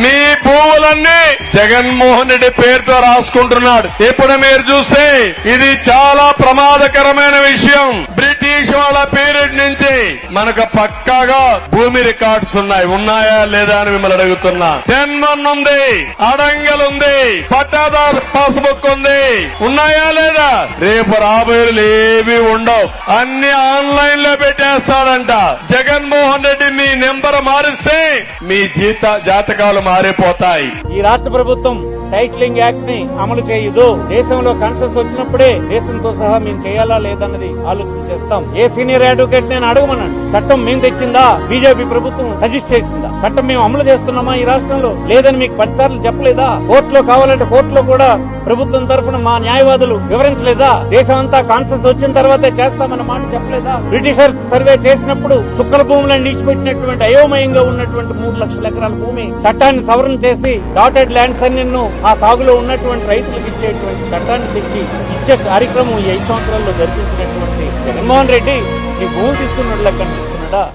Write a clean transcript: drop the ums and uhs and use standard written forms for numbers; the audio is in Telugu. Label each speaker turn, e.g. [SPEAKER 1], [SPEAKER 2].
[SPEAKER 1] మీ భూములన్నీ జగన్మోహన్ రెడ్డి పేరుతో రాసుకుంటున్నాడు. ఇప్పుడు మీరు చూస్తే ఇది చాలా ప్రమాదకరమైన విషయం. బ్రిటిష్ వాళ్ళ పీరియడ్ నుంచి మనకు పక్కాగా భూమి రికార్డ్స్ ఉన్నాయా లేదా అని మిమ్మల్ని అడుగుతున్నా. 10-1 ఉంది, అడంగల్ ఉంది, పట్టాదారు పాస్బుక్ ఉంది, ఉన్నాయా లేదా? రేపు రాబోయేలు ఏవి ఉండవు, అన్ని ఆన్లైన్ లో పెట్టేస్తాడంట జగన్మోహన్ రెడ్డి. మీ నెంబర్ మారిస్తే మీ జాతకాలు మారిపోతాయి.
[SPEAKER 2] ఈ రాష్ట్ర ప్రభుత్వం టైటిలింగ్ యాక్ట్ ని అమలు చేయదు. దేశంలో కన్సెస్ వచ్చినప్పుడే దేశంతో సహా మేము చేయాలా లేదన్నది ఆలోచన చేస్తాం. ఏ సీనియర్ అడ్వకేట్ నేను అడగమన్నాను. చట్టం మేము తెచ్చిందా, బీజేపీ ప్రభుత్వం సజెస్ట్ చేసిందా? చట్టం మేము అమలు చేస్తున్నామా ఈ రాష్ట్రంలో లేదని మీకు 10 సార్లు చెప్పలేదా? కోర్టులో కావాలంటే కోర్టులో కూడా ప్రభుత్వం తరఫున మా న్యాయవాదులు వివరించలేదా? దేశం అంతా కాన్సెస్ వచ్చిన తర్వాతే చేస్తామన్న మాట చెప్పలేదా? బ్రిటిషర్స్ సర్వే చేసినప్పుడు చుక్కల భూములను నిలిచిపెట్టినటువంటి అయోమయంగా ఉన్నటువంటి 3 లక్షల ఎకరాల భూమి చట్టాన్ని సవరణ చేసి డాటెడ్ ల్యాండ్స్ అన్ని ఆ సాగులో ఉన్నటువంటి రైతులకు ఇచ్చేటువంటి చట్టాన్ని తెచ్చి ఇచ్చే కార్యక్రమం ఈ 5 సంవత్సరాల్లో జరిపించినటువంటి జగన్మోహన్ రెడ్డి ఈ భూమి తీసుకున్నట్లుగా కనిపిస్తున్నాడా?